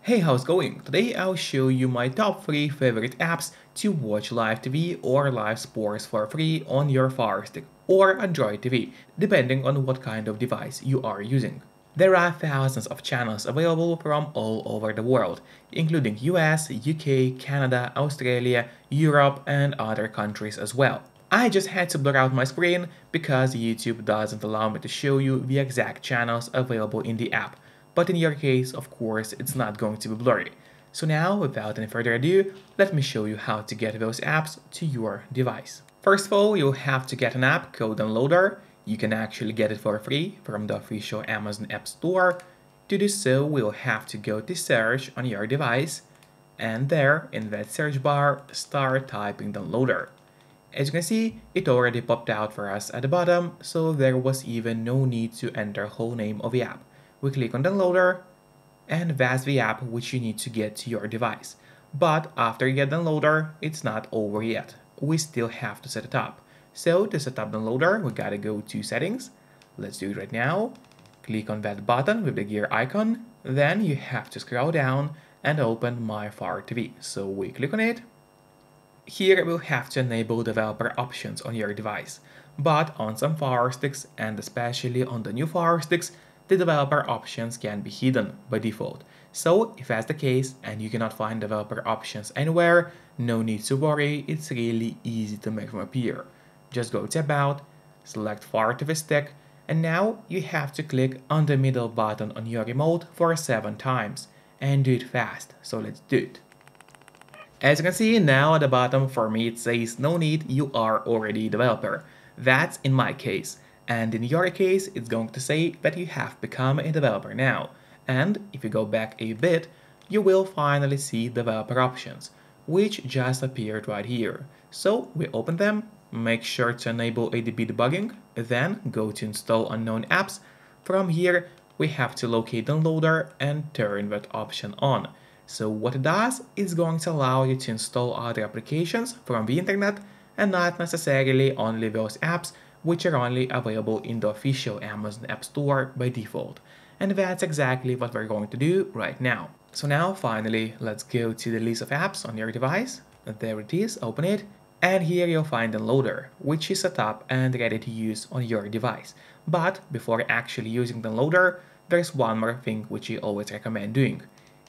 Hey, how's it going? Today I'll show you my top 3 favorite apps to watch live TV or live sports for free on your FireStick or Android TV, depending on what kind of device you are using. There are thousands of channels available from all over the world, including US, UK, Canada, Australia, Europe, and other countries as well. I just had to blur out my screen because YouTube doesn't allow me to show you the exact channels available in the app. But in your case, of course, it's not going to be blurry. So now, without any further ado, let me show you how to get those apps to your device. First of all, you'll have to get an app called Downloader. You can actually get it for free from the official Amazon App Store. To do so, we'll have to go to search on your device, and there, in that search bar, start typing Downloader. As you can see, it already popped out for us at the bottom, so there was even no need to enter the whole name of the app. We click on Downloader, and that's the app which you need to get to your device. But after you get Downloader, it's not over yet. We still have to set it up. So to set up Downloader, we gotta go to Settings. Let's do it right now. Click on that button with the gear icon. Then you have to scroll down and open My Fire TV. So we click on it. Here we'll have to enable developer options on your device. But on some Fire Sticks, and especially on the new Fire Sticks, the developer options can be hidden by default. So if that's the case and you cannot find developer options anywhere, no need to worry, it's really easy to make them appear. Just go to About, select FIRESTICK, and now you have to click on the middle button on your remote for 7 times, and do it fast, so let's do it. As you can see now at the bottom, for me it says no need, you are already a developer. That's in my case. And in your case, it's going to say that you have become a developer now. And if you go back a bit, you will finally see developer options, which just appeared right here. So we open them, make sure to enable ADB debugging, then go to install unknown apps. From here, we have to locate Downloader and turn that option on. So what it does is going to allow you to install other applications from the internet and not necessarily only those apps which are only available in the official Amazon App Store by default. And that's exactly what we're going to do right now. So now, finally, let's go to the list of apps on your device. There it is, open it. And here you'll find Downloader, which is set up and ready to use on your device. But before actually using Downloader, there's one more thing which we always recommend doing.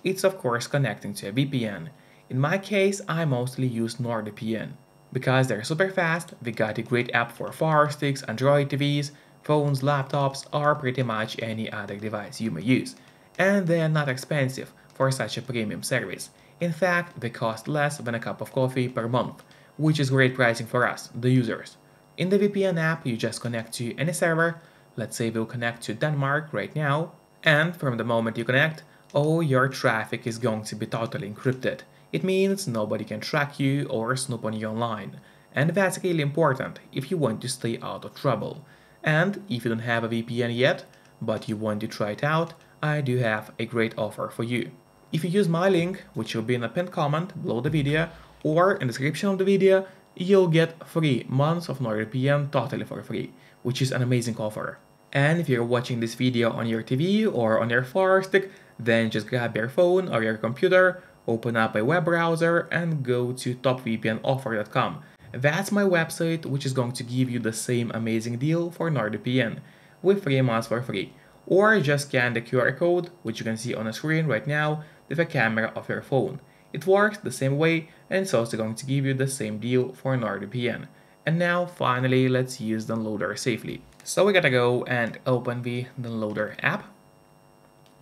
It's of course connecting to a VPN. In my case, I mostly use NordVPN. Because they're super fast, we got a great app for Fire Sticks, Android TVs, phones, laptops, or pretty much any other device you may use. And they're not expensive for such a premium service. In fact, they cost less than a cup of coffee per month, which is great pricing for us, the users. In the VPN app, you just connect to any server. Let's say we'll connect to Denmark right now. And from the moment you connect, all your traffic is going to be totally encrypted. It means nobody can track you or snoop on you online. And that's really important if you want to stay out of trouble. And if you don't have a VPN yet, but you want to try it out, I do have a great offer for you. If you use my link, which will be in a pinned comment below the video or in the description of the video, you'll get 3 months of NordVPN totally for free, which is an amazing offer. And if you're watching this video on your TV or on your Fire Stick, then just grab your phone or your computer, open up a web browser and go to topvpnoffer.com. That's my website, which is going to give you the same amazing deal for NordVPN with 3 months for free. Or just scan the QR code, which you can see on the screen right now, with the camera of your phone. It works the same way and it's also going to give you the same deal for NordVPN. And now finally, let's use Downloader safely. So we gotta go and open the Downloader app.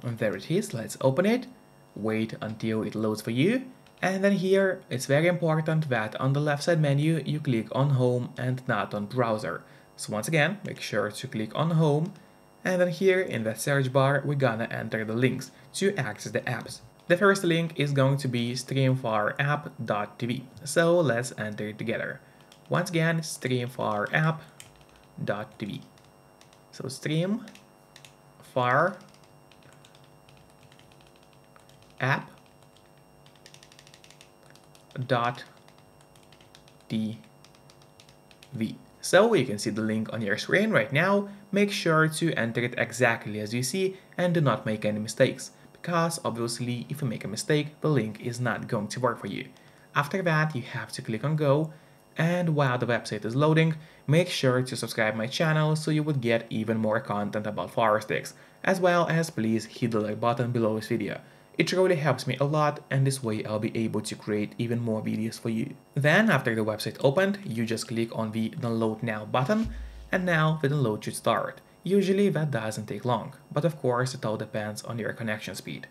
And there it is, let's open it. Wait until it loads for you, and then here it's very important that on the left side menu you click on Home and not on Browser. So once again, make sure to click on Home, and then here in the search bar we're gonna enter the links to access the apps. The first link is going to be streamfireapp.tv, so let's enter it together. Once again, streamfireapp.tv. So streamfire app.tv. So you can see the link on your screen right now. Make sure to enter it exactly as you see and do not make any mistakes, because obviously if you make a mistake, the link is not going to work for you. After that, you have to click on go, and while the website is loading, make sure to subscribe my channel so you would get even more content about FIRESTICK, as well as please hit the like button below this video. It really helps me a lot, and this way I'll be able to create even more videos for you. Then after the website opened, you just click on the download now button, and now the download should start. Usually that doesn't take long, but of course it all depends on your connection speed.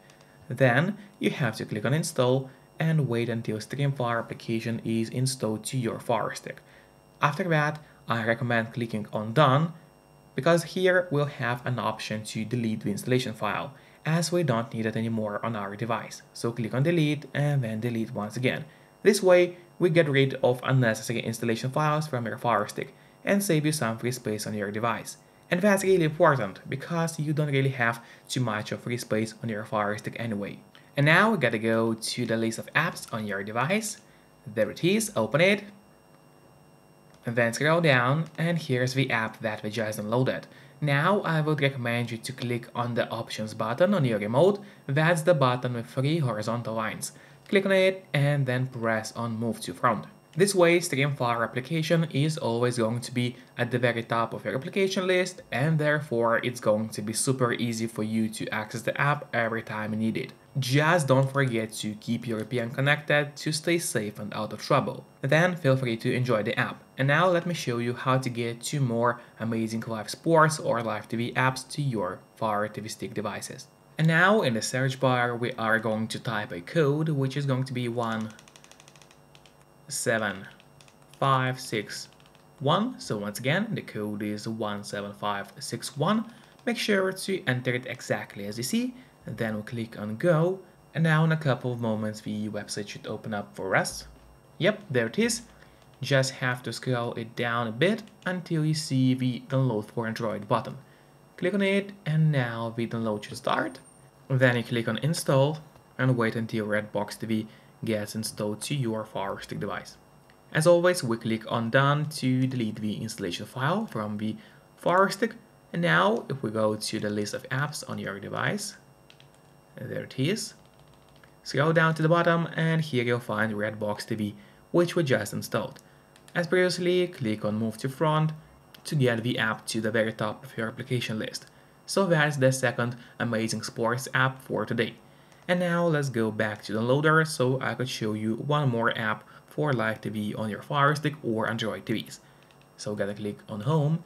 Then you have to click on install and wait until StreamFire application is installed to your FIRESTICK. After that, I recommend clicking on done, because here we'll have an option to delete the installation file, as we don't need it anymore on our device. So click on delete and then delete once again. This way, we get rid of unnecessary installation files from your FIRESTICK and save you some free space on your device. And that's really important, because you don't really have too much of free space on your FIRESTICK anyway. And now we gotta go to the list of apps on your device. There it is, open it. And then scroll down, and here's the app that we just downloaded. Now I would recommend you to click on the options button on your remote. That's the button with 3 horizontal lines. Click on it and then press on move to front. This way, StreamFire application is always going to be at the very top of your application list, and therefore it's going to be super easy for you to access the app every time you need it. Just don't forget to keep your VPN connected to stay safe and out of trouble. Then feel free to enjoy the app. And now let me show you how to get 2 more amazing live sports or live TV apps to your Fire TV Stick devices. And now in the search bar we are going to type a code, which is going to be 17561. So once again, the code is 17561. Make sure to enter it exactly as you see, and then we'll click on go. And now in a couple of moments the website should open up for us. Yep, there it is. Just have to scroll it down a bit until you see the download for Android button. Click on it, and now the download should start. Then you click on install and wait until Redbox TV gets installed to your FIRESTICK device. As always, we click on done to delete the installation file from the FIRESTICK. And now if we go to the list of apps on your device, there it is. Scroll down to the bottom, and here you'll find Redbox TV, which we just installed. As previously, click on move to front to get the app to the very top of your application list. So that's the second amazing sports app for today. And now let's go back to the loader so I could show you one more app for live TV on your FIRESTICK or Android TVs. So gotta click on home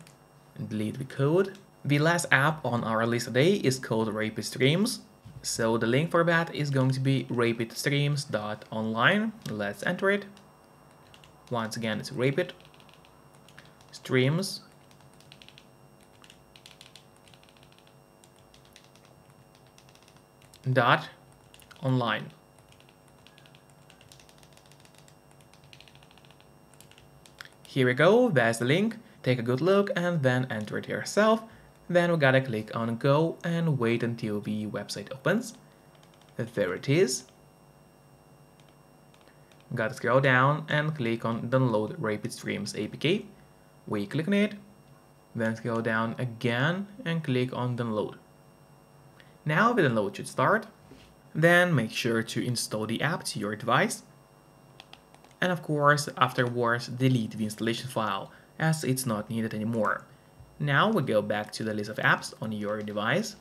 and delete the code. The last app on our list today is called Rapid Streams. So the link for that is going to be rapidstreams.online. Let's enter it. Once again, it's Rapid Streams. .online. Here we go, there's the link. Take a good look and then enter it yourself. Then we gotta click on go and wait until the website opens. There it is. Gotta scroll down and click on download Rapid Streams APK. We click on it, then scroll down again and click on download. Now the download should start. Then make sure to install the app to your device. And of course, afterwards, delete the installation file as it's not needed anymore. Now we go back to the list of apps on your device.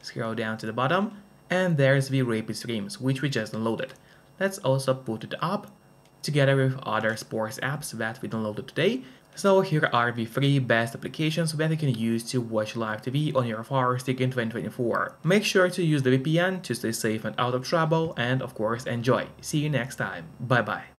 Scroll down to the bottom, and there's the Rapid Streams, which we just downloaded. Let's also put it up together with other sports apps that we downloaded today. So here are the 3 best applications that you can use to watch live TV on your FIRESTICK in 2024. Make sure to use the VPN to stay safe and out of trouble, and of course enjoy. See you next time. Bye bye.